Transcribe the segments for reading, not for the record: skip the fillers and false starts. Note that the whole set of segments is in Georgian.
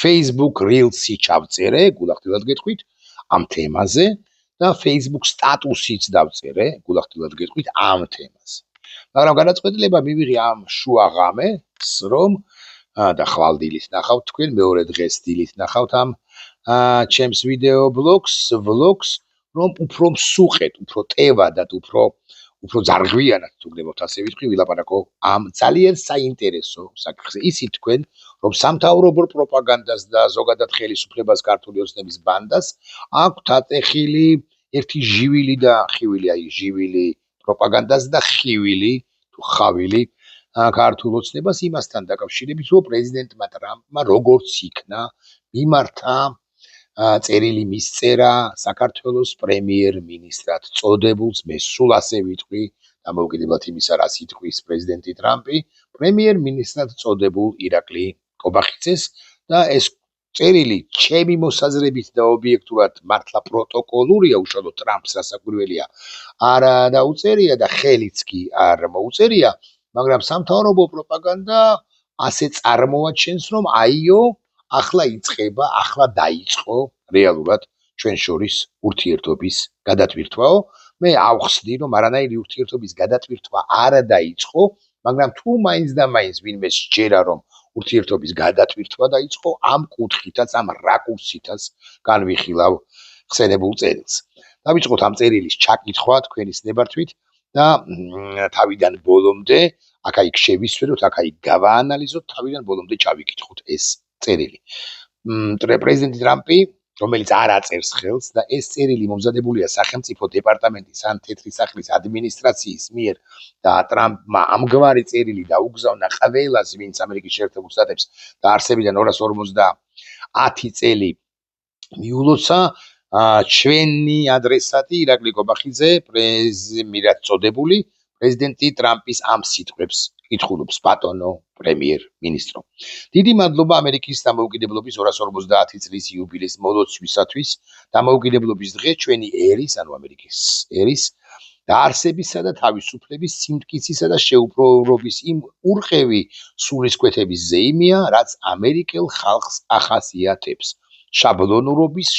Facebook Reels-ი ჩავწერე, გულახდილად გეტყვით, ამ თემაზე და Facebook სტატუსიც დავწერე, გულახდილად გეტყვით, ამ თემაზე. მაგრამ განაცხადება მივიღე ამ შუა ღამეს, რომ და ხვალ დილით ნახავთ თქვენ, მეორე დღეს დილით ნახავთ ამ ჩემს ვიდეო vlogs, რომ უფრო მსუყეთ, უფრო ტევადად, უფრო ძარღვიანად თუ გნებავთ ასე ვიტყვი, ვილაპარაკო ამ ძალიან საინტერესო საკითხზე. იცით თქვენ, რომ სამთავრობო პროპაგანდას და ზოგადად ხელისუფლებას ქართული ოცნების ბანდას აქვთ ატეხილი ერთი ჟივილი და ხივილი, აი ჟივილი პროპაგანდას და ხივილი თუ ხავილი ქართულ ოცნებას იმასთან დაკავშირებით, რომ პრეზიდენტმა ტრამპმა როგორც იქნა მიმართა წერილი მისწერა საქართველოს პრემიერ-მინისტრად წოდებულს, მე სულ ასე ვიტყვი, დამოუკიდებლად იმისა, რაც იტყვის პრეზიდენტი ტრამპი, პრემიერ-მინისტრად წოდებულ ირაკლი კობახიძეს და ეს წერილი ჩემი მოსაზრებით და ობიექტურად მართლა პროტოკოლურია, უშუალოდ ტრამპს რასაკვირველია არ დაუწერია და ხელიც კი არ მოუწერია, მაგრამ სამთავრობო პროპაგანდა ასე წარმოაჩენს, რომ აიო ახლა იწყება, ახლა დაიწყო რეალურად ჩვენ შორის ურთიერთობის გადატვირთვაო. მე ავხსნი, რომ არანაირი ურთიერთობის გადატვირთვა არ დაიწყო, მაგრამ თუ მაინც და მაინც ვინმე სჯერა, რომ ურთიერთობის გადატვირთვა დაიწყო, ამ კუთხითაც, ამ რაკურსითაც განვიხილავ ხსენებულ წერილს. დავიწყოთ ამ წერილის ჩაკითხვა თქვენის ნებართვით და თავიდან ბოლომდე აქ-იქ შევისვეროთ, აქ-იქ გავაანალიზოთ, თავიდან ბოლომდე ჩავიკითხოთ ეს წერილი. პრეზიდენტი ტრამპი, რომელიც არ აწერს ხელს და ეს წერილი მომზადებულია სახელმწიფო დეპარტამენტის ან თეთრი სახლის ადმინისტრაციის მიერ და ტრამპმა ამგვარი წერილი დაუგზავნა ყველას, ვინც ამერიკის შეერთებულ შტატებს დაარსებიდან 250 წელი მიულოცა, ჩვენი ადრესატი ირაკლი კობახიძე, პრეზიდენტად წოდებული პრეზიდენტი ტრამპის ამ სიტყვებს კითხულობს, ბატონო პრემიერ-მინისტრო. დიდი მადლობა ამერიკის დამოუკიდებლობის 250 წლის იუბილეს მოლოცვისათვის. დამოუკიდებლობის დღე ჩვენი ერის, ანუ ამერიკის ერის დაარსებისა და თავისუფლების სიმტკიცისა და შეუპოვრობის იმ ურყევი სულისკვეთების ზეიმია, რაც ამერიკელ ხალხს ახასიათებს. შაბლონურობის,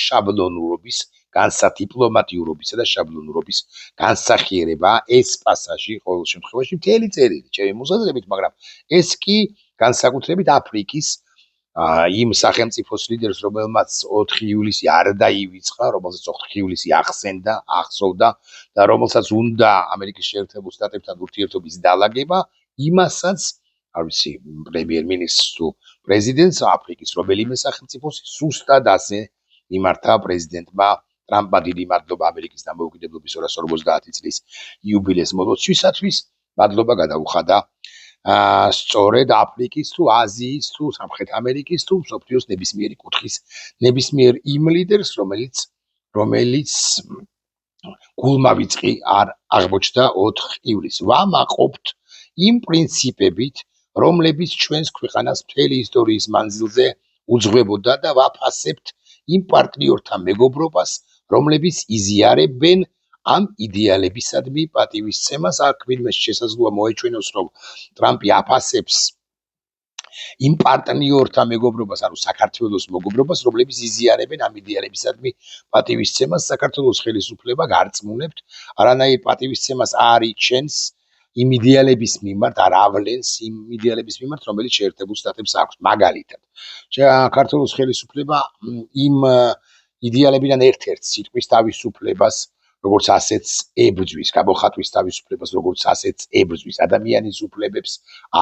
განსადიპლომატიურობისა და შაბლონურობის განსახიერება ეს პასაჟი ყოველ შემთხვევაში მთელი წერილი ჩემი მოსაზრებით, მაგრამ ეს კი განსაკუთრებით აფრიკის იმ სახელმწიფოს ლიდერს, რომელმაც 4 ივლისი არ დაივიწყა, რომელსაც 4 ივლისი ახსოვდა და რომელსაც უნდა ამერიკის შეერთებულ შტატებთან ურთიერთობის დალაგება, იმასაც, არ ვიცი, პრემიერ-მინისტრს თუ პრეზიდენტს აფრიკის რომელიმე სახელმწიფოს სუსტად ასე მიმართა პრეზიდენტმა ტრამპმა. დიდი მადლობა ამერიკის დამოუკიდებლობის 250 წლის იუბილეს მოლოცვისათვის. მადლობა გადაუხადა სწორედ აფრიკის თუ აზიის თუ სამხრეთ ამერიკის თუ მსოფლიოს ნებისმიერი კუთხის ნებისმიერ იმ ლიდერს, რომელიც გულმავიწყი არ აღმოჩნდა 4 ივლისს. ვამაყობთ იმ პრინციპებით, რომლებიც ჩვენს ქვეყანას მთელი ისტორიის მანძილზე უძღვებოდა და ვაფასებთ იმ პარტნიორთა მეგობრობას, რომლებიც იზიარებენ ამ იდეალებისადმი პატივისცემას. აქ ვინმე შესაძლოა მოეჩვენოს, რომ ტრამპი აფასებს იმ პარტნიორთა მეგობრობას, ანუ საქართველოს მეგობრობას, რომლებიც იზიარებენ ამ იდეალებისადმი პატივისცემას. საქართველოს ხელისუფლება გარწმუნებთ, არანაირ პატივისცემას არ იჩენს იმ იდეალების მიმართ, არ ავლენს იმ იდეალების მიმართ, რომელიც შეერთებულ შტატებს აქვს. მაგალითად, საქართველოს ხელისუფლება იმ იდეალებიდან ერთ-ერთ სიტყვის თავისუფლებას, როგორც ასეც ებრძვის, გამოხატვის თავისუფლებას, როგორც ასეც ებრძვის, ადამიანის უფლებებს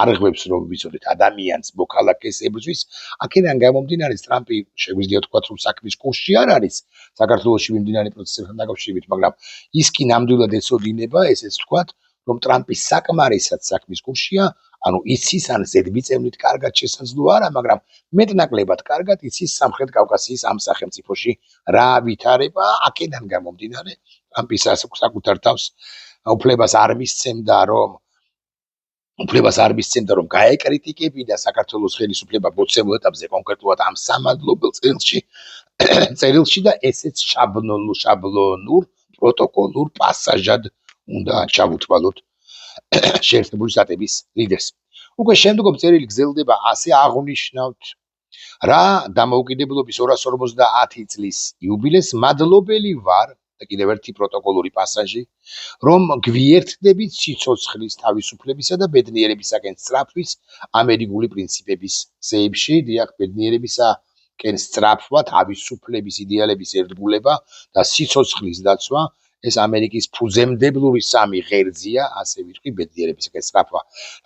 არღვევს, რომ ვიცოდეთ, ადამიანს, მოქალაქეს ებრძვის. აქედან გამომდინარე, ტრამპი შეგვიძლია თქვათ, რომ საქმის კურსში არ არის საქართველოში მიმდინარე პროცესებთან დაკავშირებით, მაგრამ ის კი ნამდვილად ეცოდინება, ესეც თქვათ, რომ ტრამპი საკმარისად საქმის კურსშია, ანუ იცის ან ზედმიწევნით კარგად შესაძლოა არა, მაგრამ მეტნაკლებად კარგად იცის სამხრეთ კავკასიის ამ სახელმწიფოში რა ვითარება. აქედან გამომდინარე, ტრამპი საკუთარ თავს უფლებას არ მისცემდა, რომ გაეკრიტიკებინა საქართველოს ხელისუფლება მოცემულ ეტაპზე, კონკრეტულად ამ სამადლობელ წერილში და ესეც შაბლონურ პროტოკოლურ პასაჟად უნდა ჩავუთვალოთ შეერთებული შტატების ლიდერს. უკვე შემდგომ წერილი გრძელდება, ასე აღნიშნავთ რა დამოუკიდებლობის 250 წლის იუბილეს მადლობელი ვარ და კიდევ ერთი პროტოკოლური პასაჟი, რომ გვიერთდებით სიცოცხლის, თავისუფლებისა და ბედნიერებისაკენ სწრაფვის ამერიკული პრინციპების ზეებში, დიახ, ბედნიერებისაკენ სწრაფვა, თავისუფლების იდეალების ერთგულება და სიცოცხლის დაცვა ეს ამერიკის ფუძემდებლური სამი ღერძია, ასე ვიტყვი, ბედნიერებისაკენ სწრაფვა.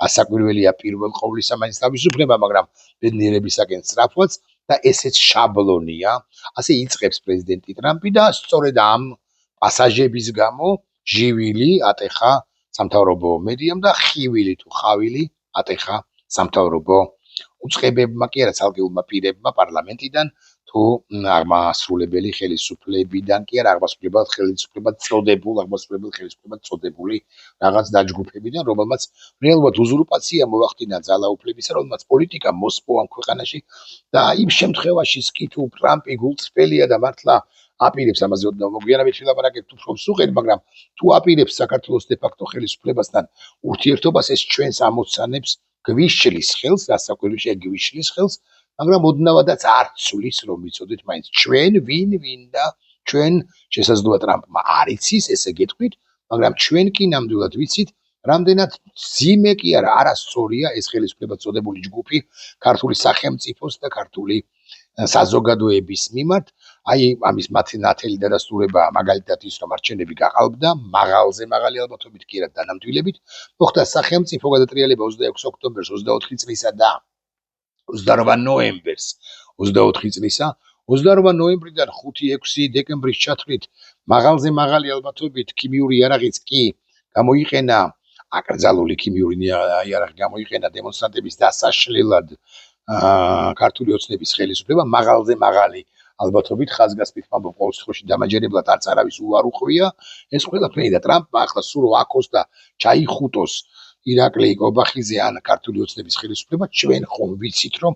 ასაკვირველია პირველ ყოვლისა მაინც თავისუფლება, მაგრამ ბედნიერებისაკენ სწრაფვაც და ესეც შაბლონია. ასე იწყებს პრეზიდენტი ტრამპი და სწორედ ამ პასაჟების გამო ჟივილი ატეხა სამთავრობო მედიამ და ხივილი თუ ხავილი ატეხა სამთავრობო უწყებებმა კი არა ცალკეულმა პირებმა პარლამენტიდან თუ აღმასრულებელი ხელისუფლებიდან კი არა აღმასრულებელ ხელისუფლებად წოდებული რაღაც დაჯგუფებიდან, რომელმაც რეალურად უზურპაცია მოახდინა ძალაუფლებისა, რომელმაც პოლიტიკა მოსპო ამ ქვეყანაში და იმ შემთხვევაშიც კი თუ ტრამპი გულწრფელია და მართლა აპირებს ამაზე ოდნავ მოგვიანებით ვილაპარაკებთ უფრო მსუყედ, მაგრამ თუ აპირებს საქართველოს დე-ფაქტო ხელისუფლებასთან ურთიერთობას, ეს ჩვენს ამოცანებს გვიშლის ხელს, რასაკვირველია გვიშლის ხელს, მაგრამ ოდნავადაც არ ცვლის, რომ ვიცოდეთ მაინც ჩვენ ვინ და ჩვენ შესაძლოა ტრამპმა არ იცის, ესე გეტყვით, მაგრამ ჩვენ კი ნამდვილად ვიცით, რამდენად ძიმე კი არა, არასწორია ეს ხელისუფლებად წოდებული ჯგუფი ქართული სახელმწიფოს და ქართული საზოგადოების მიმართ. აი ამის მათი ნათელი დადასტურება მაგალითად ის რომ არჩევნები გაყალბდა მაღალზე მაღალი ალბათობით კი არა დანამდვილებით მოხდა სახელმწიფო გადატრიალება 26 ოქტომბერს 24 წლისა და 28 ნოემბერს 24 წლისა 28 ნოემბრიდან 5-6 დეკემბრის ჩათვლით მაღალზე მაღალი ალბათობით ქიმიური იარაღიც კი გამოიყენა აკრძალული ქიმიური იარაღი გამოიყენა დემონსტრანტების დასაშლელად ქართული ოცნების ხელისუფლება მაღალზე მაღალი ალბათობით ხაზგასმით ამბობ ყოველ შემთხვევაში დამაჯერებლად არც არავის უარ უხვია ეს ყველაფერი და ტრამპმა ახლა სულ აქოს და ჩაიხუტოს ირაკლი კობახიძე ან ქართული ოცნების ხელისუფლება ჩვენ ხომ ვიცით რომ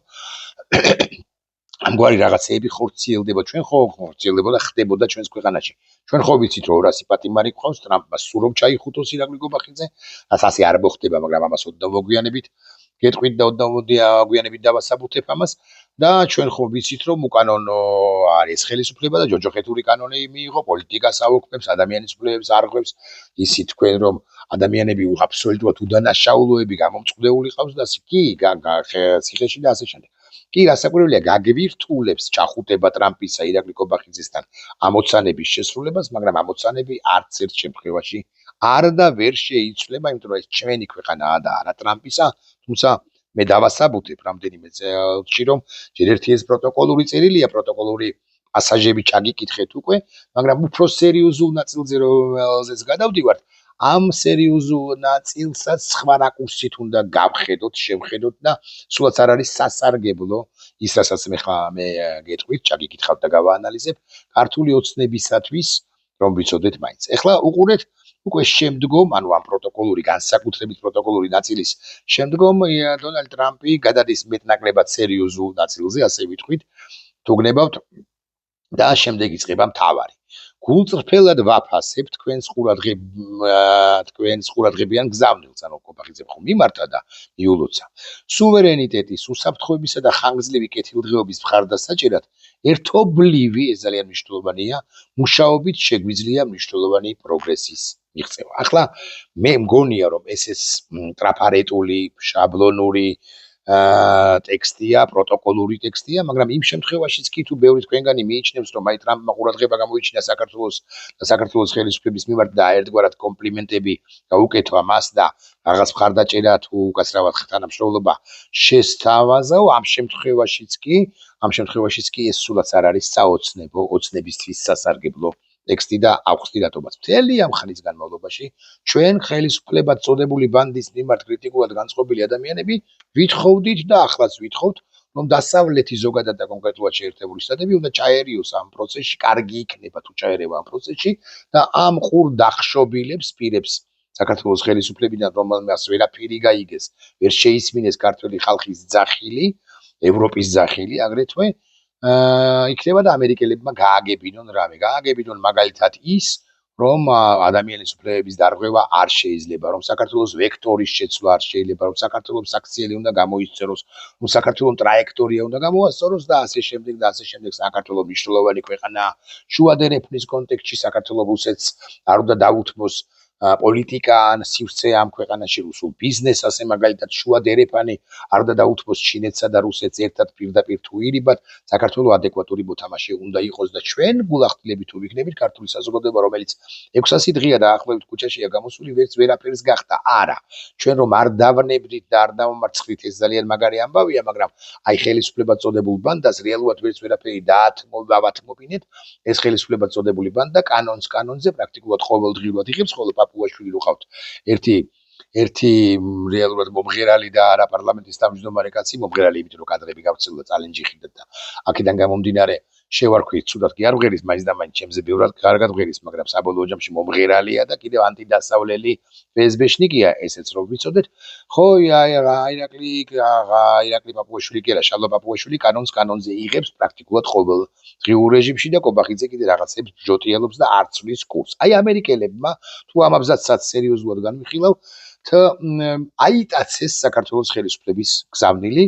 ამგვარი რაღაცეები ხორციელდება ჩვენ ხო ხორციელდება და ხდებოდა ჩვენს ქვეყანაში ჩვენ ხო ვიცით რომ 200 პატიმარი ყავს ტრამპმა სულ რომ ჩაიხუტოს ირაკლი კობახიძე რაც ასე არ მოხდება მაგრამ ამას ოდნავ მოგვიანებით გეტყვით და ოდნავ მოგვიანებით დავასაბუთებ ამას და ჩვენ ხო ვიცით რომ უკანონო არის ხელისუფლება და ჯოჯოხეთური კანონები მიიღო პოლიტიკას აუქმებს ადამიანის უფლებებს არღვევს ისი თქვენ რომ ადამიანები აბსოლუტურად უდანაშაულოები გამომწყდეული ყავს და კი ციხეში და ასე შემდეგ კი რასაკვირველია გაგვირთულებს ჩახუტება ტრამპისა ირაკლი კობახიძესთან ამოცანების შესრულებას მაგრამ ამოცანები არც ერთ შემთხვევაში არ და ვერ შეიცვლება იმიტომ რომ ეს ჩვენი ქვეყანაა და არა ტრამპისა თუმცა მე დავასაბუთებ რამდენიმე წელში რომ ჯერ ერთი ეს პროტოკოლური წერილია პროტოკოლური პასაჟები ჩაგიკითხეთ უკვე მაგრამ უფრო სერიოზულ ნაწილზე რომელზეც გადავდივართ ამ სერიოზულ ნაწილსაც სხვა რაკურსით უნდა გავხედოთ შევხედოთ და სულაც არ არის სასარგებლო ის რასაც მე გეტყვით ჩაგიკითხავთ და გავაანალიზებ ქართული ოცნებისათვის რომ ვიცოდეთ მაინც ეხლა უყურეთ უკვე შემდგომ ანუ ამ პროტოკოლური განსაკუთრებით პროტოკოლური ნაწილის შემდგომ დონალდ ტრამპი გადადის მეტნაკლებად სერიოზულ ნაწილზე ასე ვიტყვით თუ გნებავთ და შემდეგ იწყება მთავარი გულწრფელად ვაფასებ თქვენს ყურადღებიან გზავნილს ანუ კობახიძემ ხომ მიმართა და მიულოცა სუვერენიტეტის უსაფრთხოებისა და ხანგრძლივი კეთილდღეობის მხარდასაჭერად ერთობლივი ეს ძალიან მნიშვნელოვანია მუშაობით შეგვიძლია მნიშვნელოვანი პროგრესის მიღწევა ახლა მე მგონია რომ ეს ტრაფარეტული შაბლონური ტექსტია, პროტოკოლური ტექსტია, მაგრამ იმ შემთხვევაშიც კი თუ ბევრი თქვენგანი მიიჩნევს, რომ აი ტრამპმა ყურადღება გამოიჩინა საქართველოს ხელისუფლების მიმართ და ერთგვარად კომპლიმენტები გაუკეთვა მას და რაღაც მხარდაჭერა თუ უკაცრავად თანამშრომლობა შესთავაზა, ამ შემთხვევაშიც კი ეს სულაც არ არის საოცნებო, ოცნებისთვის სასარგებლო ტექსტი და აუხსნი რატომაც მთელი ამ ხნის განმავლობაში ჩვენ ხელისუფლებად წოდებული ბანდის მიმართ კრიტიკულად განწყობილი ადამიანები ვითხოვდით და ახლაც ვითხოვთ რომ დასავლეთი ზოგადად და კონკრეტულად შეერთებული შტატები უნდა ჩაერიოს ამ პროცესში კარგი იქნება თუ ჩაერევა ამ პროცესში და ამ ყურ დახშობილებს პირებს საქართველოს ხელისუფლებიდან რომელმაც ვერაფერი გაიგეს ვერ შეისმინეს ქართული ხალხის ძახილი ევროპის ძახილი აგრეთვე იქნება და ამერიკელებმა გააგებინონ რამე. გააგებინონ მაგალითად ის, რომ ადამიანის უფლებების დარღვევა არ შეიძლება, რომ საქართველოს ვექტორის შეცვლა არ შეიძლება, რომ საქართველოს საქციელი უნდა გამოისწოროს, რომ საქართველოს ტრაექტორია უნდა გამოასწოროს და ასე შემდეგ და ასე შემდეგ. საქართველოს მნიშვნელოვანი ქვეყანაა. შუა დერეფნის კონტექსტში საქართველოს რუსეთს არ უნდა დაუთმოს პოლიტიკა ან სივრცე ამ ქვეყანაში რუსულ ბიზნესს, ასე მაგალითად შუა დერეფანი არ უნდა დაუთმოს ჩინეთსა და რუსეთს ერთად პირდაპირ თუ ირიბად, საქართველოს ადეკვატური მოთამაშე უნდა იყოს და ჩვენ გულახდილებით თუ ვიქნებით ქართული საზოგადოება, რომელიც 600 დღეა დაახლოებით ქუჩაშია გამოსული, ვერაფერს გახდა. არა, ჩვენ რომ არ დავნებდით და არ დავამარცხდით, ეს ძალიან მაგარი ამბავია, მაგრამ აი ხელისუფლებად წოდებულ ბანდას რეალურად ვერაფერი დავათმობინეთ. ეს ხელისუფლებად წოდებული ბანდა კანონზე პრაქტიკულად ყოველდღიურად იღებს, ხოლო პაპუაშვილი რო ხავთ ერთი რეალურად მომღერალი და არა პარლამენტის თავმჯდომარე კაცი, მომღერალი იმიტომ რომ კადრები გავცელდა წალენჯი ხიდად და აქედან გამომდინარე შევარქვით, ცუდად კი არ ვღერის, მაინც და მაინც ჩემზე ბევრად კარგად ვღერის, მაგრამ საბოლოო ჯამში მომღერალია და კიდევ ანტიდასავლელი ფსბ-შნიკია, ესეც რომ ვიცოდეთ. ხო, ირაკლი პაპუაშვილი კი არა, შალვა პაპუაშვილი კანონზე იღებს პრაქტიკულად ყოველდღიურ რეჟიმში და კობახიძე კიდე რაღაცებს ჯოტიელობს და არ ცვლის კურსს. აი ამერიკელებმა თუ ამ აბზაცსაც სერიოზულად განვიხილავ, აიტაცეს საქართველოს ხელისუფლების გზავნილი,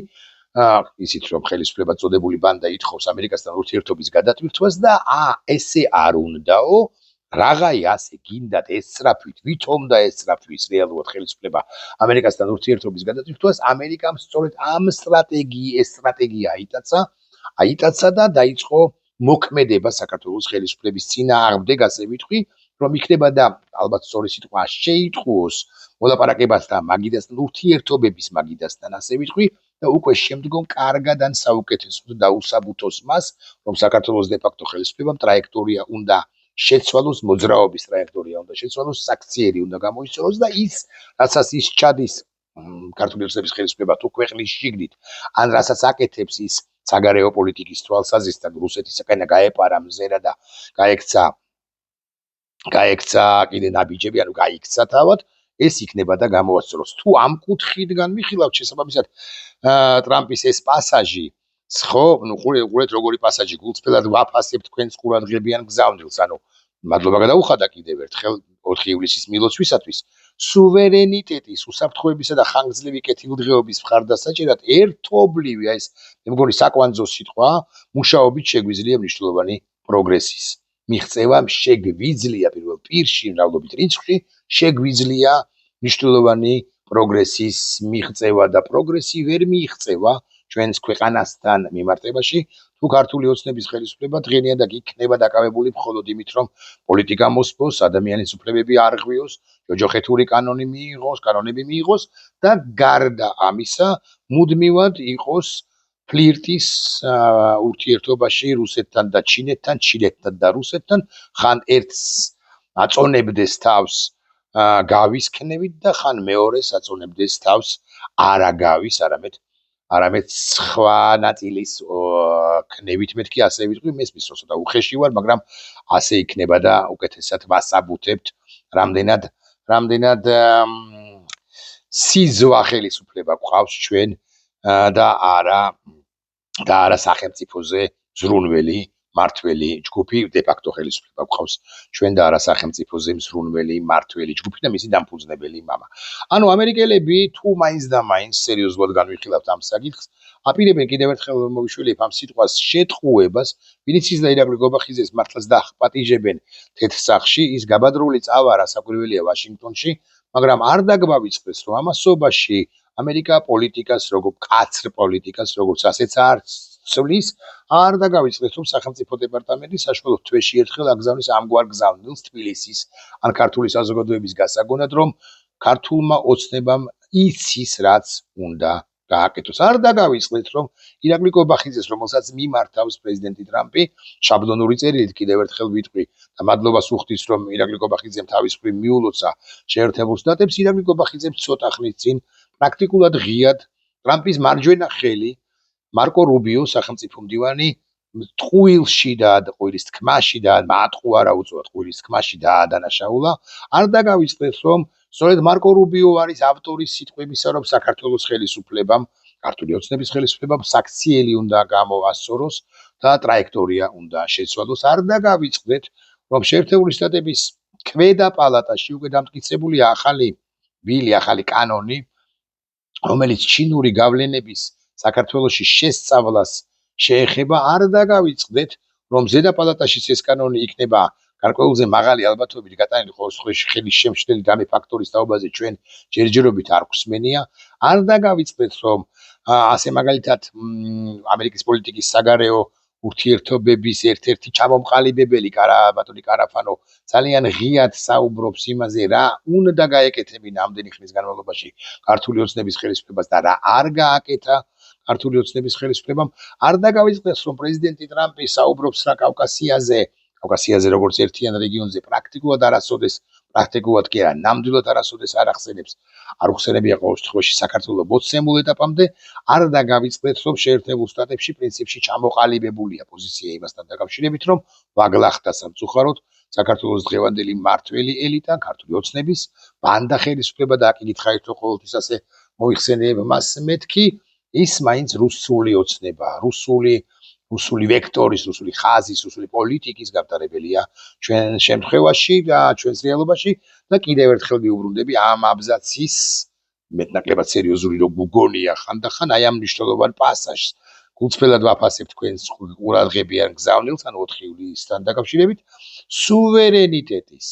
ისიც რომ ხელისუფლებად წოდებული ბანდა ითხოვს ამერიკასთან ურთიერთობის გადატვირთვას და ესე არ უნდაო, რაღაცა ასე გინდათ ესწრაფვით, ვითომ და ესწრაფვის რეალურად ხელისუფლება ამერიკასთან ურთიერთობის გადატვირთვას, ამერიკამ სწორედ ამ სტრატეგია აიტაცა და დაიწყო მოქმედება საქართველოს ხელისუფლების წინააღმდეგ, ასე ვიტყვი, რომ იქნება და ალბათ სწორი სიტყვა შეიტყუოს მოლაპარაკებასთან, მაგიდასთან ურთიერთობების მაგიდასთან, ასე ვიტყვი და უკვე შემდგომ კარგად ან საუკეთესოდ დაუსაბუთოს მას, რომ საქართველოს დე-ფაქტო ხელისუფლებამ ტრაექტორია უნდა შეცვალოს, მოძრაობის ტრაექტორია უნდა შეცვალოს, საქციელი უნდა გამოისწოროს და ის, რასაც ის ჩადის ქართული რუსების ხელისუფლება თუ ქვეყნის შიგნით, ან რასაც აკეთებს ის საგარეო პოლიტიკის თვალსაზრისით, რუსეთისაკენ გაეპარა მზერა და გაექცა კიდე ნაბიჯები, ანუ გაიქცა თავად, ეს იქნება და გამოასწოროს. თუ ამ კუთხით განვიხილავთ შესაბამისად ტრამპის ეს პასაჟი, ხო, ნუ ყურეთ როგორი პასაჟი, გულწრფელად ვაფასებთ თქვენს ყურადღებიან გზავნილს, ანუ მადლობა გადაუხადა კიდევ ერთხელ 4 ივლისის მილოცვისათვის, სუვერენიტეტის, უსაფრთხოებისა და ხანგრძლივი კეთილდღეობის მხარდასაჭერად ერთობლივი, ეს მე მგონი საკვანძო სიტყვაა, მუშაობით შეგვიძლია მნიშვნელოვანი პროგრესის მიღწევა, შეგვიძლია პირველ პირში, მრავლობით რიცხვში, შეგვიძლია მნიშვნელოვანი პროგრესის მიღწევა და პროგრესი ვერ მიიღწევა ჩვენს ქვეყანასთან მიმართებაში, თუ ქართული ოცნების ხელისუფლება დღენიადად იქნება დაკავებული მხოლოდ იმით, რომ პოლიტიკა მოსპოს, ადამიანის უფლებები არღვიოს, ჯოჯოხეთური კანონები მიიღოს და გარდა ამისა, მუდმივად იყოს ფლირტის ურთიერთობაში რუსეთთან და ჩინეთთან, ჩინეთთან და რუსეთთან, ხან ერთს აწონებდეს თავს გავისქნევით და ხან მეორეს აწონებდეს თავს არა გავის, არამედ სხვა ნაწილის ქნევით, მეთქი ასე ვიტყვი, მესმის რომ ცოტა უხეში ვარ, მაგრამ ასე იქნება და უკეთესად ვასაბუთებთ, რამდენად სიზვა ხელისუფლება გვყავს ჩვენ და არა სახელმწიფოზე ზრუნველი მართველი ჯგუფი, დე-ფაქტო ხელისუფლება გვყავს ჩვენ და არა სახელმწიფოზე მზრუნველი მართველი ჯგუფი და მისი დამფუძნებელი მამა. ანუ ამერიკელები თუ მაინც და მაინც სერიოზულად განვიხილავთ ამ საკითხს, აპირებენ კიდევ ერთხელ მოვიშველებ ამ სიტყვას შეტყუებას, ვინც ის და ირაკლი გობახიძეს მართლაც დაახპატიჟებენ თეთრსახში, ის გაბადრული წავა საკვირველია ვაშინგტონში, მაგრამ არ დაგვავიწყდეს, რომ ამასობაში ამერიკა პოლიტიკას, კაცრ პოლიტიკას, როგორც ასეც არ ცვლის, არ დაგავიწყდეს, რომ სახელმწიფო დეპარტამენტი საშუალო თვეში ერთხელ აგზავნის ამგვარ გზავნილს თბილისის ან ქართული საზოგადოების გასაგონად, რომ ქართულმა ოცნებამ იცის, რაც უნდა გააკეთოს. არ დაგავიწყდეს, რომ ირაკლი კობახიძეს, რომელსაც მიმართავს პრეზიდენტი ტრამპი, შაბლონური წერილით კიდევ ერთხელ ვიტყვი და მადლობას უხდის, რომ ირაკლი კობახიძემ თავის მხრივ მიულოცა შეერთებულ შტატებს, ირაკლი კობახიძემ ცოტა ხნის წინ პრაქტიკულად ღიად ტრამპის მარჯვენა ხელი მარკო რუბიო სახელმწიფო მდივანი ტყუილში და ტყუილის თქმაში და მატყუ არა უწევთ ტყუილის თქმაში დაადანაშაულა. არ დაგავიწყდეს, რომ სწორედ მარკო რუბიო არის ავტორის სიტყვებისა, რომ საქართველოს ხელისუფლებამ, ქართული ოცნების ხელისუფლებამ საქციელი უნდა გამოასწოროს და ტრაექტორია უნდა შეცვალოს. არ დაგავიწყდეთ, რომ შეერთებული შტატების ქვედა პალატაში უკვე დამტკიცებულია ახალი კანონი, რომელიც ჩინური გავლენების საქართველოში შესწავლას შეეხება. არ დაგავიწყდეთ, რომ ზედა პალატაშიც ეს კანონი იქნება გარკვეულზე მაღალი ალბათობით გატანილი ყოველ შემთხვევაში ხელის შემშლელი და მე ფაქტორის თაობაზე ჩვენ ჯერჯერობით არ გვსმენია. არ დაგავიწყდეთ, რომ ასე მაგალითად ამერიკის პოლიტიკის საგარეო ურთიერთობების ერთ-ერთი ჩამომყალიბებელი ბატონი კარაფანო ძალიან ღიად საუბრობს იმაზე, რა უნდა გაეკეთებინა ამდენი ხნის განმავლობაში ქართული ოცნების ხელისუფლებას და რა არ გააკეთა ქართული ოცნების ხელისუფლებამ. არ დაგავიწყდეს, რომ პრეზიდენტი ტრამპი საუბრობს რა კავკასიაზე როგორც ერთიან რეგიონზე პრაქტიკულად არასოდეს, პრაქტიკულად კი არა, ნამდვილად არასოდეს არ ახსენებია ყოველ შემთხვევაში საქართველოს მოცემულ ეტაპამდე. არ დაგავიწყდეთ, რომ შეერთებულ შტატებში პრინციპში ჩამოყალიბებულია პოზიცია იმასთან დაკავშირებით, რომ ვაგლახდა სამწუხაროდ საქართველოს დღევანდელი მმართველი ელიტა, ქართული ოცნების ბანდა ხელისუფლება და აკითხა ერთო ყოველთვის ასე მოიხსენიებ მას მეთქი, ის მაინც რუსული ოცნება, რუსული ვექტორის, რუსული ხაზის, რუსული პოლიტიკის გამტარებელია ჩვენ შემთხვევაში და ჩვენს რეალობაში და კიდევ ერთხელ ვიუბრუნდები ამ აბზაცის მეტნაკლებად სერიოზული რო გუგონია ხანდახან აი ამ მნიშვნელოვან პასაჟს გულწრფელად ვაფასებ თქვენს ყურადღებიან გზავნილს, ანუ 4 ივლისთან დაკავშირებით სუვერენიტეტის,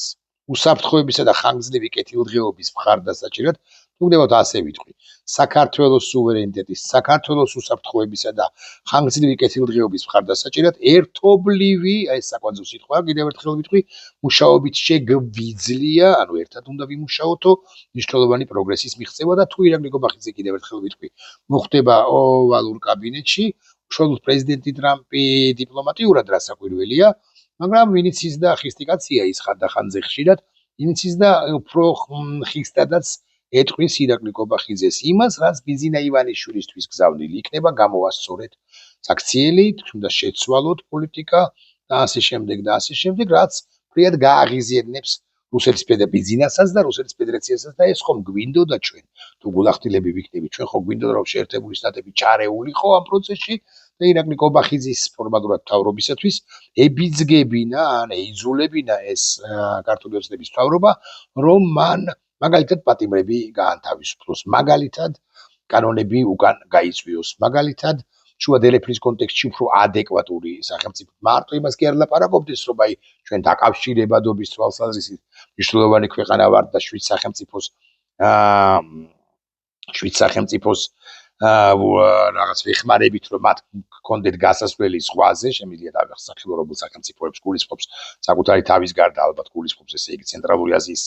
უსაფრთხოებისა და ხანგრძლივი კეთილდღეობის მხარდასაჭერად თუნდაც ასე ვიტყვი. საქართველოს სუვერენიტეტის, საქართველოს უსაფრთხოებისა და ხანგრძლივი კეთილდღეობის მხარდასაჭერად ერთობლივი, ეს საკვანძო სიტყვაა, კიდევ ერთხელ ვიტყვი, მუშაობით შეგვიძლია, ანუ ერთად უნდა ვიმუშაოთო მნიშვნელოვანი პროგრესის მიღწევა და თუ ირაკლი გობახიძე კიდევ ერთხელ ვიტყვი, მოხდება ოვალურ კაბინეტში, უშუალოდ პრეზიდენტი ტრამპი დიპლომატიურად რასაკვირველია, მაგრამ ვინც ის და ხისტიკაცია ის ხანდახანზე ხშირად, ვინც ის და უფრო ხისტადაც ეტყვის ირაკლი გობახიძეს იმას, რაც ბიზინა ივანიშვილისთვის გზავნილი იქნება, გამოვასწორეთ საქციელი, თუნდა შეცვალოთ პოლიტიკა და ასე შემდეგ, რაც ფრიად გააღიზიანებს რუსეთის ბიზნესსაც და რუსეთის ფედერაციასაც და ეს ხომ გვინდოდა ჩვენ თუ გულახდილები ვიქნებით, ჩვენ ხო გვინდოდა რომ შეერთებული შტატები ჩარეულიყო ამ პროცესში და ირაკლი გობახიძის ფორმალურად მთავრობისათვის ებიძგებინა, ეიძულებინა ეს ქართული ოცნების მთავრობა, რომ მან მაგალითად პატიმრები გაანთავისუფლოს, მაგალითად კანონები უკან გაიწვიოს, მაგალითად შუა დელეფრის კონტექსტში უფრო ადეკვატური სახელმწიფო მარტო იმას კი არ ლაპარაკობდეს, რომ აი ჩვენ დაკავშირებადობის თვალსაზრისით მნიშვნელოვანი ქვეყანა ვართ და შვიდ სახელმწიფოს რაღაც ვეხმარებით, რომ მათ გქონდეთ გასასვლელი ზღვაზე, შემიძლია დავახსახილო როგორ სახელმწიფოებს გულისხმობს საკუთარი თავის გარდა ალბათ გულისხმობს ესე იგი ცენტრალური აზიის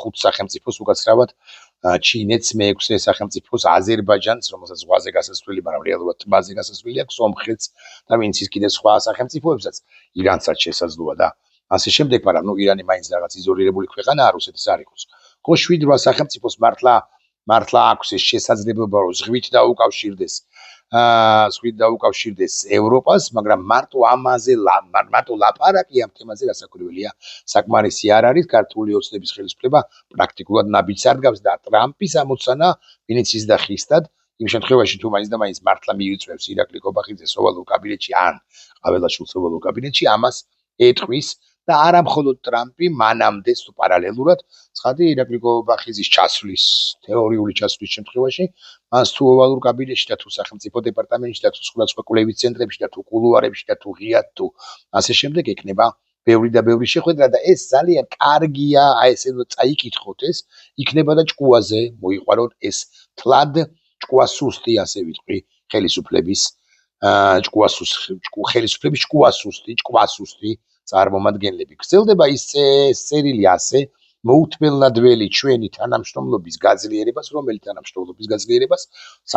5 სახელმწიფოს უკაცრავად ჩინეთს, მე-6 სახელმწიფოს, აზერბაიჯანს, რომელსაც ზღვაზე გასასვლელი, მაგრამ რეალურად ტბაზე გასასვლელი აქვს, სომხეთს და ვინც ის კიდე სხვა სახელმწიფოებსაც, ირანსაც შესაძლოა და ასე შემდეგ, მაგრამ ირანი მაინც რაღაც იზოლირებული ქვეყანაა, რუსეთის არ იყოს. ხო 7-8 სახელმწიფოს მართლა აქვს ეს შესაძლებლობა, რომ ზღვით დაუკავშირდეს ევროპას, მაგრამ მარტო ლაპარაკი ამ თემაზე რასაკვირველია, საკმარისი არ არის. ქართული ოცნების ხელისუფლება პრაქტიკულად ნაბიჯს არ დგავს და ტრამპის ამოცანა, ვინც ის და ხისტად, იმ შემთხვევაში თუ მაინც და მაინც მართლა მიიწვევს ირაკლი გობახიძეს ოვალურ კაბინეტში ან ყაველაშვილს ოვალურ კაბინეტში, ამას ეტყვის და არა მხოლოდ ტრამპი, მანამდე თუ პარალელურად, ცხადი ირაკლი გობახიძის ჩასვლის, თეორიული ჩასვლის შემთხვევაში, მას თუ ოვალურ კაბინეტში და თუ სახელმწიფო დეპარტამენტში და თუ სხვა კვლევის ცენტრებში და თუ კულუარებში და თუ ღიად თუ ასე შემდეგ ექნება ბევრი და ბევრი შეხვედრა და ეს ძალიან კარგია, აი ესე რომ წაიკითხოთ ეს, იქნება და ჭკუაზე მოიყვანოთ ეს თლად ჭკუა სუსტი, ასე ვიტყვი, ხელისუფლების ჭკუა სუსტი წარმომადგენლები. გრძელდება ის წერილი ასე მოუთმელნადველი ჩვენი თანამშრომლობის გაძლიერებას, რომელიც თანამშრომლობის გაძლიერებას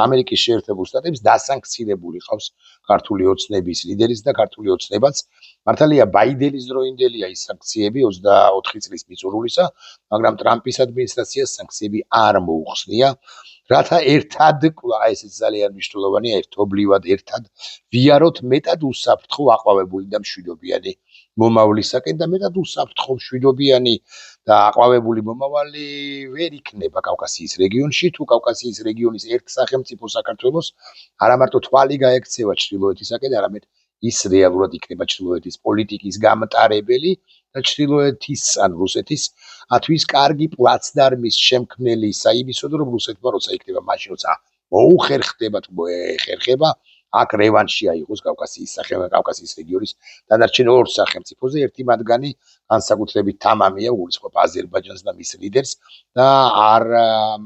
ამერიკის შეერთებულ შტატებს დასანქცირებული ყავს ქართული ოცნების ლიდერის და ქართული ოცნებაც. მართალია ბაიდენის დროინდელია ის სანქციები 24 წლის მიწურულისა, მაგრამ ტრამპის ადმინისტრაციას სანქციები არ მოუხსნია. რათა ერთად, ეს ძალიან მნიშვნელოვანია, ერთობლივად ერთად ვიაროთ მეტად უსაფრთხო აყვავებული და მშვიდობიანი მომავლისაკენ და მეტად უსაფრთხო მშვიდობიანი და აყვავებული მომავალი ვერ იქნება კავკასიის რეგიონში, თუ კავკასიის რეგიონის ერთ სახელმწიფო საქართველოს არა მარტო თვალი გაექცევა ჩრდილოეთისაკენ, არამედ ის რეალურად იქნება ჩრდილოეთის პოლიტიკის გამტარებელი და ჩრდილოეთის ან რუსეთის თვის კარგი პლაცდარმის შემქმნელი საიმისოდ, რომ რუსეთმა როცა იქნება მაშინ როცა მოუხერხდება თუ მოეხერხება აქ რევანში აიღოს კავკასიის რეგიონის დანარჩენ ორ სახელმწიფოზე, ერთი მათგანი განსაკუთრებით თამამია, უგულისხმობს აზერბაიჯანს და მის ლიდერს და არ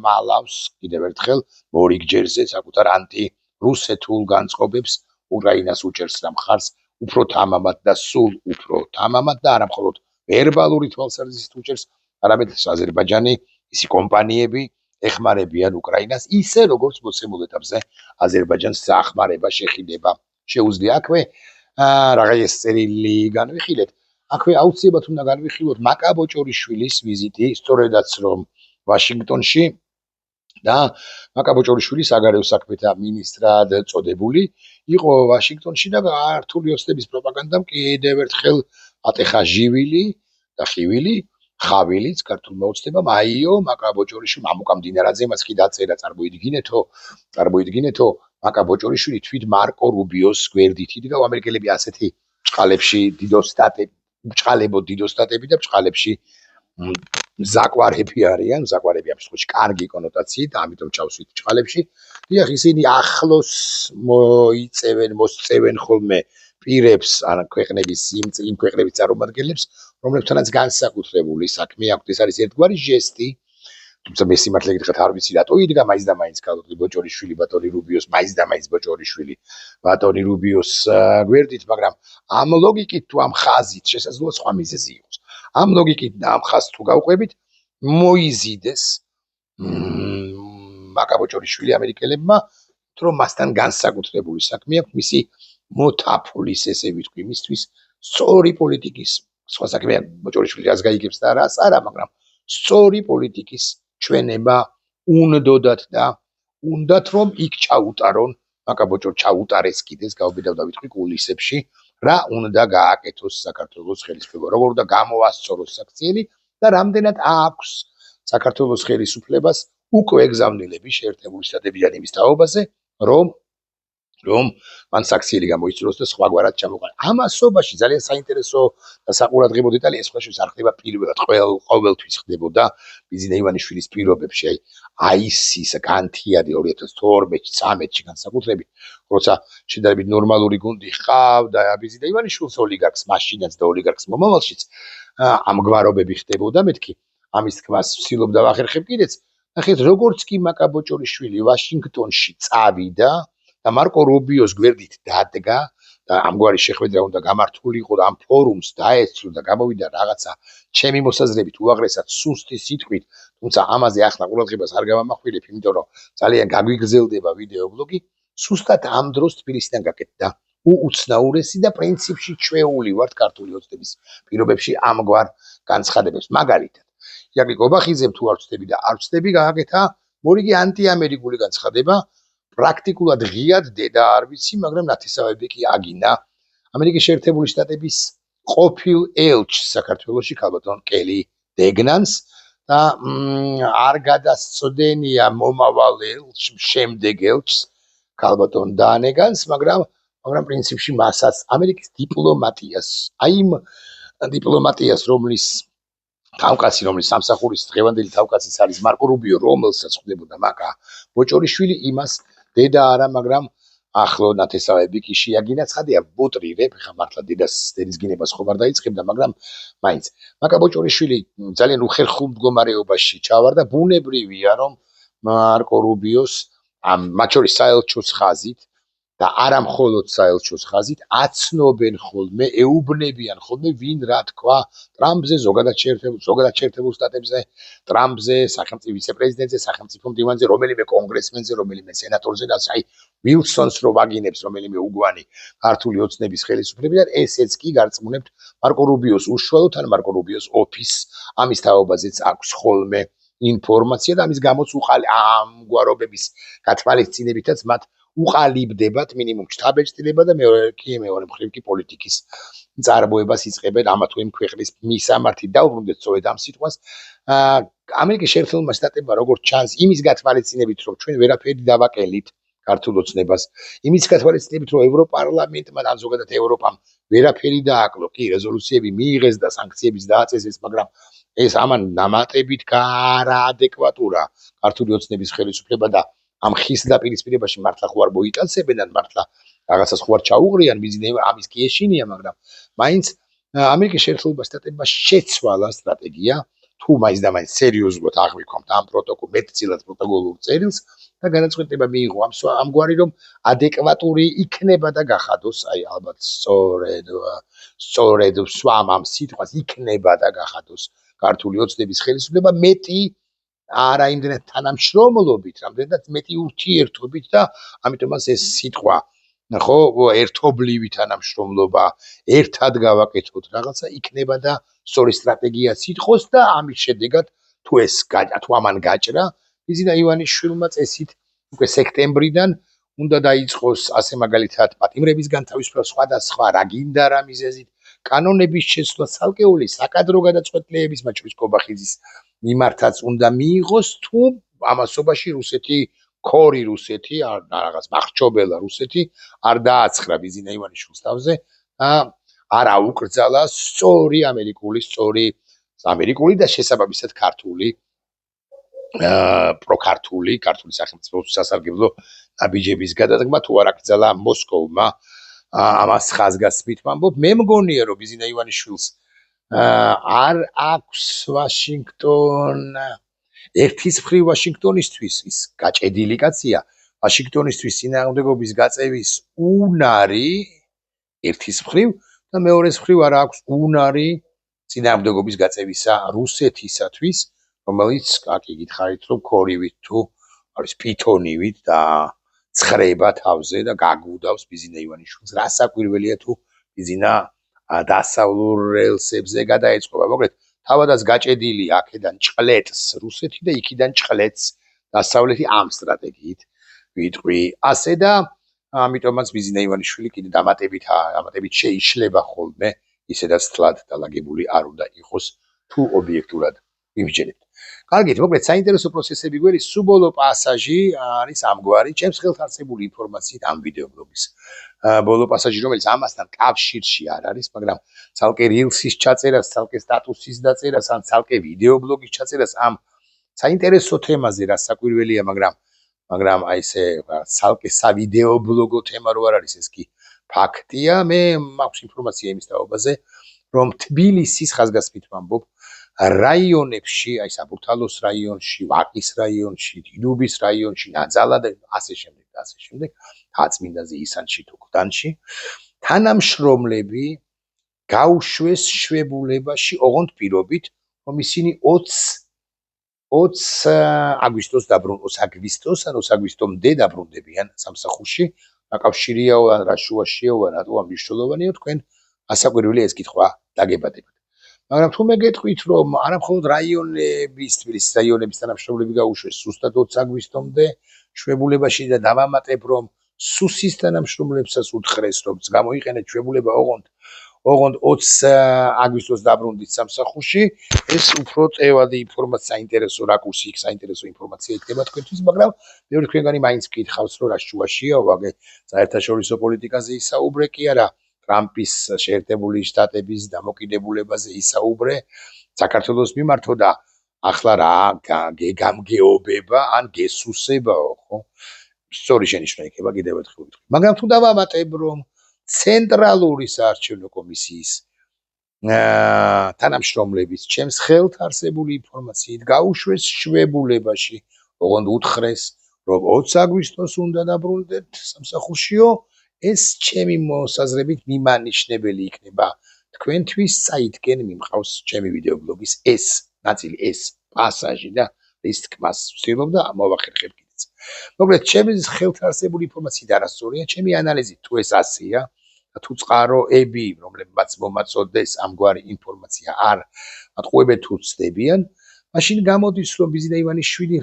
მალავს კიდევ ერთხელ მორიგჯერზე საკუთარ ანტირუსეთულ განწყობებს უკრაინას უჭერს და მხარს უფრო თამამად და სულ უფრო თამამად და არა მხოლოდ ვერბალური თვალსაზრისით უჭერს, არამედ აზერბაიჯანი, ისი კომპანიები ეხმარებიან უკრაინას, ისე როგორც მოცემულ ეტაპზე აზერბაიჯანს ახმარება შეხინება შეუძლია. აქვე რაღაც წერილი განვიხილეთ. აქვე აუცილებლად უნდა განვიხილოთ მაკაბოჭორიშვილის ვიზიტი, სწორედაც რომ ვაშინგტონში და მაკაბოჭორიშვილი საგარეო საქმეთა მინისტრად წოდებული იყო ვაშინგტონში და ქართული ოცნების პროპაგანდამ კიდევ ერთხელ ატეხა ჟივილი და ხივილი ხავილიც ქართულმა ოცნებამ აიო მაკაბოჭორიშვილი მამუკამდინარაძე მას კი დაწერა წარმოიდგინეთო მაკაბოჭორიშვილი თვით მარკო რუბიოს გვერდით იდგა ამერიკელები ასეთი ბრჭყალებში დიდოსტატები და ბრჭყალებში ზაკვარები არიან, ზაკვარები ამ შემთხვევაში კარგი კონოტაციით, ამიტომ ჩავსვით ბრჭყალებში. დიახ, ისინი ახლოს მოსწევენ ხოლმე პირებს, ან ქვეყნების იმ ქვეყნების წარმომადგენლებს, რომლებთანაც განსაკუთრებული საქმე აქვთ. ეს არის ერთგვარი ჟესტი, თუმცა მე სიმართლე გითხრათ არ ვიცი რატო იდგა მაინც და მაინც ბოჭორიშვილი ბატონი რუბიოს ბატონი რუბიოს გვერდით, მაგრამ ამ ლოგიკით თუ ამ ხაზით შესაძლოა სხვა მიზეზი იყოს. ამ ლოგიკით და ამ ხაზს თუ გავყვებით, მოიზიდეს მაკაბოჭორიშვილი ამერიკელებმა, რომ მასთან განსაკუთრებული საქმე აქვს მისი მოთაფულის, ესე ვიტყვი, მისთვის სწორი პოლიტიკის, სხვა საქმე ბოჭორიშვილი რას გაიგებს და რას არა, მაგრამ სწორი პოლიტიკის ჩვენება უნდოდათ და უნდათ რომ იქ ჩაუტარონ, ჩაუტარეს კიდეს გავბედავ და ვიტყვი კულისებში, რა უნდა გააკეთოს საქართველოს ხელისუფლება, როგორ უნდა გამოასწოროს საქციელი და რამდენად აქვს საქართველოს ხელისუფლებას უკვე ეგზავნილები შეერთებული შტატებიდან იმის თაობაზე, რომ მან საქციელი გამოიწუროს და სხვაგვარად ჩამოყალიბოს. ამ ასობაში ძალიან საინტერესო და საყურადღებო დეტალია, სხვა შორის არ ხდება პირველად, ყოველთვის ხდებოდა ბიზნე ივანიშვილის პირობებში, აისის განთიადი 2012-13-ში განსაკუთრებით, როცა შედარებით ნორმალური გუნდი ჰყავდა ბიზნე ივანიშვილს ოლიგარქს, მაშინაც და ოლიგარქს მომავალშიც, ამგვარობები ხდებოდა, მეთქი ამის თქმას ვცდილობდა ვახერხებ კიდეც. ნახეთ, როგორც კი მაკაბოჭორიშვილი ვაშინგტონში წავიდა და მარკო რუბიოს გვერდით დადგა და ამგვარი შეხვედრა უნდა გამართულიყო და ამ ფორუმს დაესწრო და გამოვიდა რაღაცა ჩემი მოსაზრებით უაღრესად სუსტი სიტყვით, თუმცა ამაზე ახლა ყურადღებას არ გავამახვილებ, იმიტომ რომ ძალიან გაგვიგრძელდება ვიდეობლოგი, სუსტად ამ დროს თბილისიდან გაკეთდა უუცნაურესი და პრინციპში ჩვეული ვართ ქართული ოცნების პირობებში ამგვარ განცხადებებს. მაგალითად, იაკი კობახიძემ თუ არ ვწდები და არ ვწდები, გააკეთა მორიგი ანტიამერიკული განცხადება, პრაქტიკულად ღიად დედა არ ვიცი, მაგრამ ნათესავები კი აგინა ამერიკის შეერთებული შტატების ყოფილ ელჩს საქართველოში ქალბატონ კელი დეგნანს და არ გადასწოდენია მომავალ ელჩს, შემდეგ ელჩს ქალბატონ დანეგანს, მაგრამ პრინციპში მასაც ამერიკის დიპლომატიას, იმ დიპლომატიას, რომლის სამსახურის დღევანდელი თავკაციც არის მარკო რუბიო, რომელსაც ხვდებოდა მაკა ბოჭორიშვილი, იმას დედა არა, მაგრამ ახლო ნათესავები კი შეაგინა. ცხადია, ვუტრირებ, ხა მართლა დედის გინებას ხომ არ დაიწყებდა, მაგრამ მაინც მაკა ბოჭორიშვილი ძალიან უხერხულ მდგომარეობაში ჩავარდა. ბუნებრივია, რომ მარკო რუბიოს მათ შორის საელჩოს ხაზით და არა მხოლოდ საელჩოს ხაზით აცნობენ ხოლმე, ეუბნებიან ხოლმე ვინ რა თქვა ტრამპზე, ზოგადად შეერთებულ შტატებზე, ტრამპზე, სახელმწიფო ვიცე-პრეზიდენტზე, სახელმწიფო მდივანზე, რომელიმე კონგრესმენზე, რომელიმე სენატორზე და აი ვილსონს რო ვაგინებს რომელიმე უგვანი ქართული ოცნების ხელისუფლებიდან, ესეც კი გარწმუნებთ მარკო რუბიოს უშუალოდ ან მარკო რუბიოს ოფისს, ამის თაობაზეც აქვს ხოლმე ინფორმაცია და ამის გამოც ამგვარობების გათვალისწინებითაც მათ უყალიბდებათ მინიმუმ შთაბეჭდილება და მეორე მხრივ კი პოლიტიკის წარმოებას იწყებენ ამა თუ იმ ქვეყნის მისამართით. დავუბრუნდეთ სწორედ ამ სიტყვას. ამერიკის შეერთებულმა შტატებმა როგორც ჩანს, იმის გათვალისწინებით, რომ ჩვენ ვერაფერი დავაკელით ქართულ ოცნებას. იმის გათვალისწინებით, რომ ევროპარლამენტმა ან ზოგადად ევროპამ ვერაფერი დააკლო, კი, რეზოლუციები მიიღეს და სანქციებიც დააწესეს, მაგრამ ეს ამან დამატებით არაადეკვატურა ქართული ოცნების ხელისუფლება და ამ ხის დაპირისპირებაში მართლა ხო არ მოიტანცებენ ან მართლა რაღაცას ხო არ ჩაუღრიან, მიზნები ამის კი ეშინია, მაგრამ მაინც ამერიკის შეერთებულ შტატებმა შეცვალა სტრატეგია, თუ მაინც და მაინც სერიოზულად აღვიქვამთ ამ მეტწილად პროტოკოლურ წერილს და განაცხადება მიიღო ამგვარი რომ ადეკვატური იქნება და გახადოს, აი ალბათ სწორედ სვამ ამ სიტყვას იქნება და გახადოს ქართული ოცნების ხელისუფლება მეტი არა იმდენად თანამშრომლობით, რამდენად მეტი ურთიერთობით და ამიტომაც ეს სიტყვა ხო, ერთობლივი თანამშრომლობა, ერთად გავაკეთოთ რაღაცა იქნება და სწორი სტრატეგიაც ითხოვს და ამის შედეგად თუ ამან გაჭრა, ბიზინა ივანიშვილმა წესით უკვე სექტემბრიდან უნდა დაიწყოს ასე მაგალითად პატიმრების განთავისუფლება, სხვადასხვა რა გინდა რა მიზეზით, კანონების შეცვლა, ცალკეული საკადრო გადაწყვეტილებების, მათ შორის კობახიძის მიმართაც უნდა მიიღოს, თუ ამასობაში რუსეთი ქორი რუსეთი, რაღაც მახრჩობელა რუსეთი არ დააცხრა ბიზინა ივანიშვილს თავზე და არ აუკრძალა სწორი ამერიკული და შესაბამისად ქართული პროქართული ქართული სახელმწიფოს სასარგებლო ნაბიჯების გადადგმა თუ არ აკრძალა მოსკოვმა ამას ხაზგასმით ვამბობ. მე მგონია რომ ბიზინა ივანიშვილს არ აქვს ერთის მხრივ ვაშინგტონისთვის ის გაჭედილი კაცია, ვაშინგტონისთვის წინააღმდეგობის გაწევის უნარი ერთის მხრივ და მეორეს მხრივ არ აქვს უნარი წინააღმდეგობის გაწევისა რუსეთისათვის, რომელიც კი გითხარით რომ ქორივით თუ არის პითონივით და ცხრება თავზე და გაგუდავს ბიზინა ივანიშვილს. რა საკვირველია თუ ბიზინა დასავლურ რელსებზე გადაეწყობა. მოკლედ თავადაც გაჭედილი აქედან ჭყლეტს რუსეთი და იქიდან ჭყლეტს დასავლეთი ამ სტრატეგიით ვიტყვი ასე და ამიტომაც ბიზინა ივანიშვილი კიდე დამატებით შეიშლება ხოლმე ისედაც თლად დალაგებული არ უნდა იყოს თუ ობიექტურად ვიმსჯელებთ. კარგით, მოკლედ საინტერესო პროცესები გვერდის სუბოლო პასაჟი არის ამგვარი, ჩემს ხელთ არსებული ინფორმაციით ამ ვიდეობლოგის ბოლო პასაჟი, რომელიც ამასთან კავშირში არ არის, მაგრამ ცალკე რილსის ჩაწერას, ცალკე სტატუსის დაწერას, ან ცალკე ვიდეობლოგის ჩაწერას ამ საინტერესო თემაზე, რა საკვირველია, მაგრამ აი ესე ცალკე სავიდეობლოგო თემა რო არ არის, ეს კი ფაქტია. მე მაქვს ინფორმაცია იმის თაობაზე, რომ თბილისის ხაზგასმით ვამბობ, რაიონებში, აი საბურთალოს რაიონში, ვაკის რაიონში, დიდუბის რაიონში, ნაძალა და ასე შემდეგ, თაწმინდაზე, ისანში თუ გდანში, თანამშრომლები გაუშვეს შვებულებაში ოღონდ პირობით, რომ ისინი 20 აგვისტომდე დაბრუნდებიან სამსახურში, აკავშირიაო ან რა შუაშიაო ან რატო ამ მნიშვნელოვანია თქვენ ასაკვირველი ეს კითხვა დაგებადებათ. მაგრამ თუ მე გეტყვით, რომ არა მხოლოდ თბილისის რაიონების თანამშრომლები გაუშვეს ზუსტად 20 აგვისტომდე შვებულებაში და დავამატებ, რომ სუსის თანამშრომლებსაც უთხრეს, რომ გამოიყენეთ შვებულება ოღონდ 20 აგვისტოს დაბრუნდით სამსახურში, ეს უფრო წევადი ინფორმაცია, საინტერესო რაკურსი იქ საინტერესო ინფორმაცია იქნება თქვენთვის, მაგრამ მეორე თქვენგანი მაინც გითხავს, რომ რა შუაშია, ვაგე საერთაშორისო პოლიტიკაზე ისაუბრე კი არა, ტრამპის შეერთებული შტატების დამოკიდებულებაზე ისაუბრე საქართველოს მიმართო და ახლა რა გამგეობება ან გესუსებაო, ხო? სწორი შენიშვნა იქნება კიდევ ერთხელ ვიტყვი. მაგრამ თუ დავამატებ, რომ ცენტრალური საარჩევნო კომისიის თანამშრომლების ჩემს ხელთ არსებული ინფორმაციით გაუშვეს შვებულებაში, ოღონდ უთხრეს, რომ 20 აგვისტოს უნდა დაბრუნდეთ სამსახურშიო, ეს ჩემი მოსაზრებით მიმანიშნებელი იქნება თქვენთვის, საითკენ მიმყავს ჩემი ვიდეობლოგის ეს ნაწილი, ეს პასაჟი და ის თქმას ვცდილობ და მოვახერხებ კიდეც. მოკლედ, ჩემი ხელთ არსებული ინფორმაციით არასწორია, ჩემი ანალიზით თუ ეს ასეა და თუ წყაროები, რომლებმაც მომაწოდეს ამგვარი ინფორმაცია არ მატყუებენ თუ ცდებიან, მაშინ გამოდის, რომ ბიზინა ივანიშვილი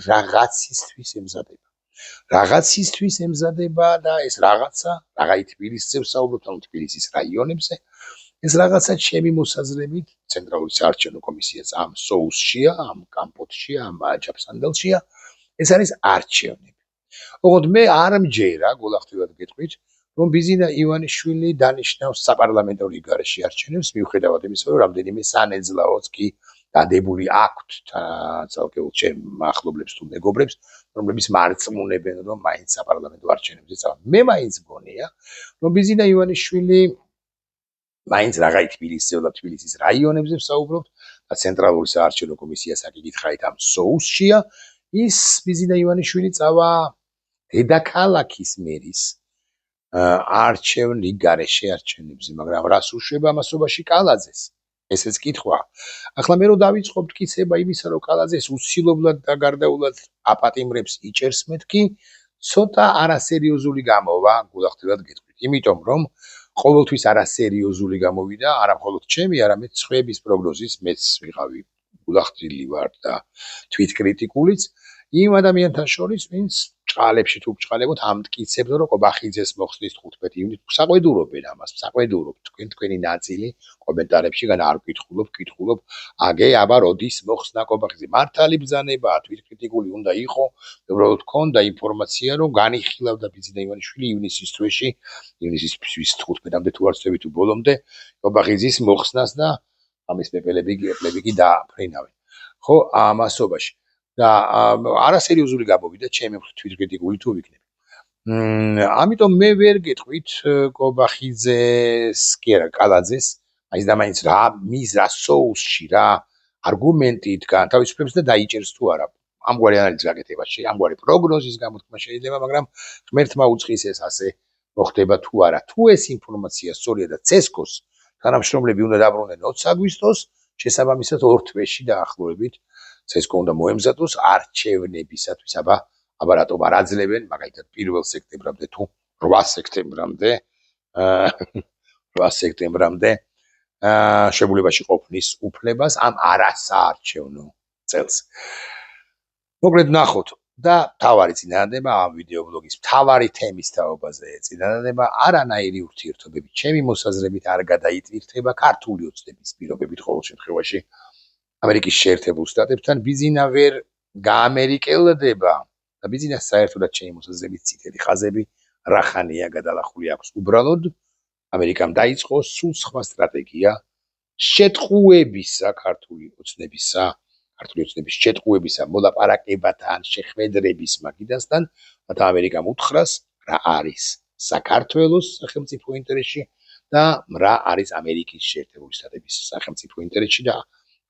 რაღაცისთვის ემზადება და ეს რაღაცა, რაღაცა თბილისზე ვსაუბრობთ, ანუ თბილისის რაიონებზე, ეს რაღაცა ჩემი მოსაზრებით ცენტრალური საარჩევნო კომისიას ამ სოუსშია, ამ კამპოტშია, ამ ჯაფსანდალშია, ეს არის არჩევნები. ოღონდ მე არ მჯერა გულახდილად გეტყვით, რომ ბიზინა ივანიშვილი დანიშნავს საპარლამენტო რიგარეში არჩევნებს, მიუხედავად იმისა, რომ რამდენიმე სანეძლაოც კი დადებული აქვთ ცალკეულ ჩემ ახლობლებს თუ მეგობრებს, რომლებიც მარწმუნებენ, რომ მაინც საპარლამენტო არჩევნებზე წავა. მე მაინც მგონია, რომ ბიზინა ივანიშვილი მაინც რაღაცა თბილისის რაიონებზე ვსაუბრობთ და ცენტრალური საარჩევნო კომისია საკითხით ამ სოუსშია, ის ბიზინა ივანიშვილი წავა დედაქალაქის მერის არჩევნ რიგარეში არჩევნებზე, მაგრამ რას უშვება ამასობაში კალაძეს? ესეც კითხვა. ახლა მე რო დავიწყობ მტკიცება იმისა, რომ კალაძეს უცილობლად და გარდაულად აპატიმრებს იჭერს მეთქი, ცოტა არასერიოზული გამოვა, გულახდილად გეტყვით. იმიტომ რომ ყოველთვის არასერიოზული გამოვიდა, არა მხოლოდ ჩემი, არამედ სხვების პროგნოზის, მეც ვიყავი გულახდილი ვარ და თვითკრიტიკულიც, იმ ადამიანთან შორის, ვინც ჭყალებში თუ ბჭყალებოთ ამტკიცებდა, რომ ყობახიძეს მოხსნის 15 ივნისს საყვედურობენ ამას, საყვედურობ თქვენი ნაწილი კომენტარებში გან არ ვკითხულობ, აგე აბა როდის მოხსნა ყობახიძე, მართალი ბრძანებაა, თვითკრიტიკული უნდა იყო, უბრალოდ ქონდა ინფორმაცია, რომ განიხილავდა ბიზინა ივანიშვილი ივნისის თვეში, ივნისის 15-მდე თუ არ ვცდები თუ ბოლომდე ყობახიძის მოხსნას და ამის მეპელები კი დააფრინავენ. ხო, ამასობაში და არასერიოზული გამოვიდა ჩემი თვითკრიტიკული თუ ვიქნები. ამიტომ მე ვერ გეტყვით ყობახიძეს კი არა კალაძეს, მაინც და მაინც რა სოუსში რა არგუმენტით განთავისუფლებს და დაიჭერს თუ არა. ამგვარი ანალიზის გაკეთებაში, ამგვარი პროგნოზის გამოთქმა შეიძლება, მაგრამ ღმერთმა უწყის ეს ასე მოხდება თუ არა. თუ ეს ინფორმაცია სწორია და ცესკოს თანამშრომლები უნდა დაბრუნდნენ 20 აგვისტოს, შესაბამისად 2 თვეში დაახლოებით ცესკო უნდა მოემზადოს არჩევნებისათვის, აბა რატომ არ აძლევენ, მაგალითად 1 სექტემბრამდე თუ 8 სექტემბრამდე შეგულებაში ყოფნის უფლებას ამ არასაარჩევნო წელს. მოკლედ ნახოთ და თავარი წინადადება ამ ვიდეობლოგის თავარი თემის თაობაზე წინადადება არანაირი ურთიერთობები ჩემი მოსაზრებით არ გადაიტვირთება ქართული ოცნების პირობებით ყოველ შემთხვევაში ამერიკის შეერთებულ შტატებთან ბიზინა ვერ გაამერიკელდება და ბიზინას საერთოდ ჩემი მოსაზრებით წითელი ხაზები რახანია გადალახული აქვს უბრალოდ ამერიკამ დაიწყო სულ სხვა სტრატეგია შეტყუებისა ქართული ოცნების შეტყუებისა მოლაპარაკებათან შეხვედრების მაგიდასთან და ამერიკამ უთხრას რა არის საქართველოს სახელმწიფო ინტერესში და რა არის ამერიკის შეერთებული შტატების სახელმწიფო ინტერესში და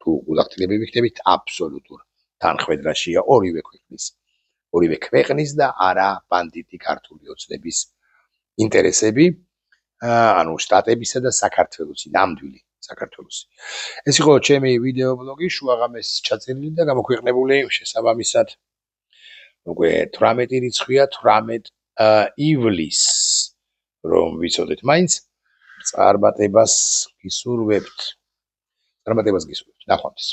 თუ გულახდილები ვიქნებით აბსოლუტურ თანხმედრაშია ორივე ქვეყნის და არა ბანდიტი ქართული ოცნების ინტერესები ანუ შტატებისა და საქართველოსი ნამდვილი საქართველოსი. ეს იყო ჩემი ვიდეობლოგი შუაღამეს ჩაწერილი და გამოქვეყნებული შესაბამისად უკვე 18 რიცხვია 18 ივლისს რომ ვიცოდეთ მაინც წარმატებას გისურვებთ ნახვამდის